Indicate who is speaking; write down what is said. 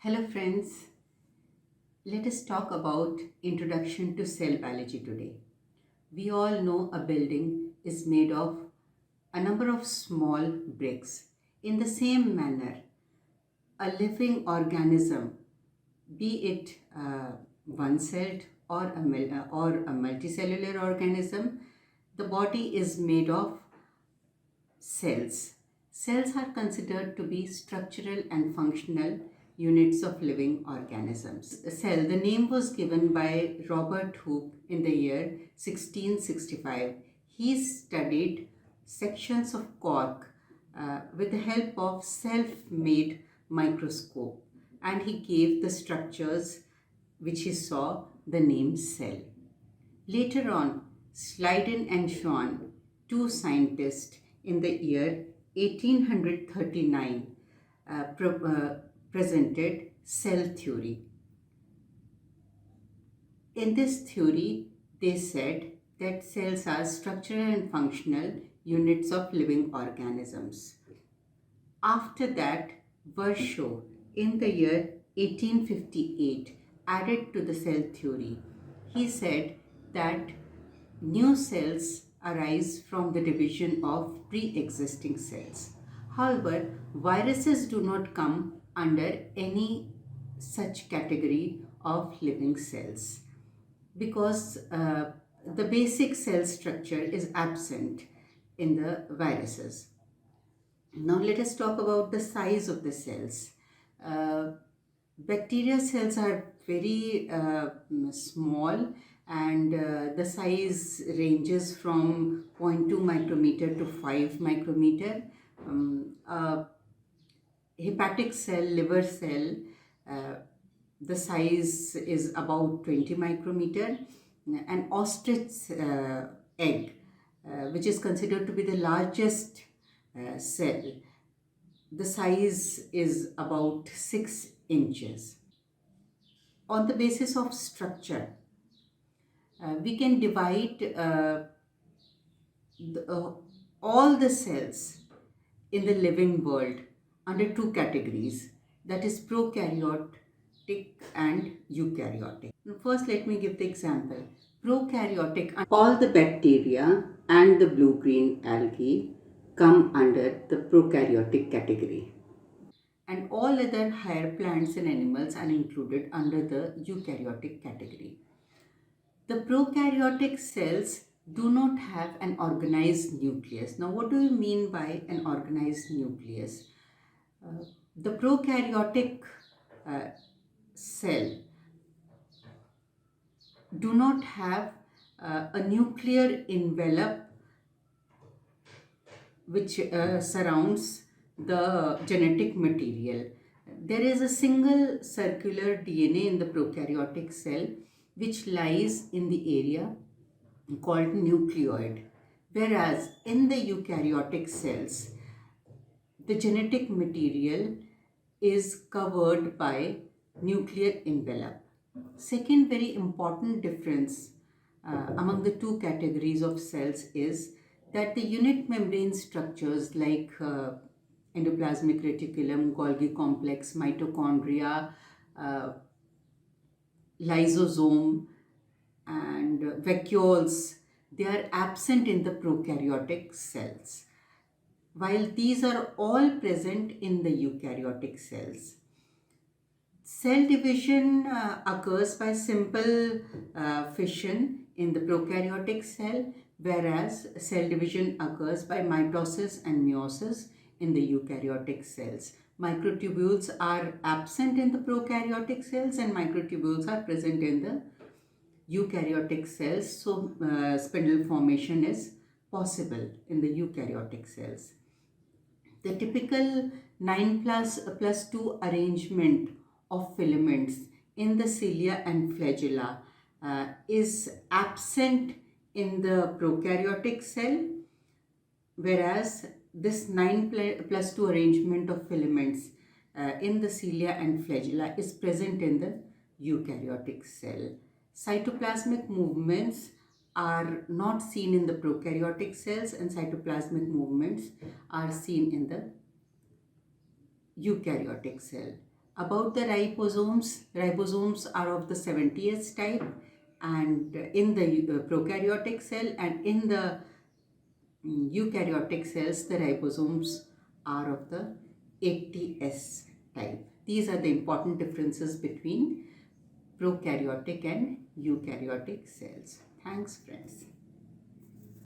Speaker 1: Hello friends, let us talk about Introduction to Cell Biology today. We all know a building is made of a number of small bricks. In the same manner, a living organism, be it one-celled or a multicellular organism, the body is made of cells. Cells are considered to be structural and functional units of living organisms. A cell, the name was given by Robert Hooke in the year 1665. He studied sections of cork with the help of self-made microscope, and he gave the structures which he saw the name cell. Later on, Schleiden and Schwann, two scientists in the year 1839, presented cell theory. In this theory, they said that cells are structural and functional units of living organisms. After that, Virchow, in the year 1858, added to the cell theory. He said that new cells arise from the division of pre-existing cells. However, viruses do not come under any such category of living cells because the basic cell structure is absent in the viruses. Now let us talk about the size of the cells. Uh, Bacteria cells are very small, and the size ranges from 0.2 micrometer to 5 micrometer. A hepatic cell, liver cell, uh, the size is about 20 micrometer. An ostrich egg, which is considered to be the largest cell, the size is about 6 inches. On the basis of structure, we can divide all the cells in the living world under two categories, that is prokaryotic and eukaryotic. First, let me give the example. Prokaryotic, all the bacteria and the blue-green algae come under the prokaryotic category, and all other higher plants and animals are included under the eukaryotic category. The prokaryotic cells do not have an organized nucleus. Now, what do you mean by an organized nucleus? The prokaryotic cell do not have a nuclear envelope which surrounds the genetic material. There is a single circular DNA in the prokaryotic cell which lies in the area called nucleoid, whereas in the eukaryotic cells, the genetic material is covered by nuclear envelope. Second very important difference among the two categories of cells is that the unit membrane structures like endoplasmic reticulum, Golgi complex, mitochondria, lysosome, and vacuoles, they are absent in the prokaryotic cells, while these are all present in the eukaryotic cells. Cell division occurs by simple fission in the prokaryotic cell, whereas cell division occurs by mitosis and meiosis in the eukaryotic cells. Microtubules are absent in the prokaryotic cells and microtubules are present in the eukaryotic cells, so spindle formation is possible in the eukaryotic cells. The typical 9 plus 2 arrangement of filaments in the cilia and flagella is absent in the prokaryotic cell, whereas this 9 plus 2 arrangement of filaments in the cilia and flagella is present in the eukaryotic cell. Cytoplasmic movements are not seen in the prokaryotic cells, and cytoplasmic movements are seen in the eukaryotic cell. About the ribosomes are of the 70s type, and in the prokaryotic cell and in the eukaryotic cells, the ribosomes are of the 80s type. These are the important differences between prokaryotic and eukaryotic cells. Thanks, friends.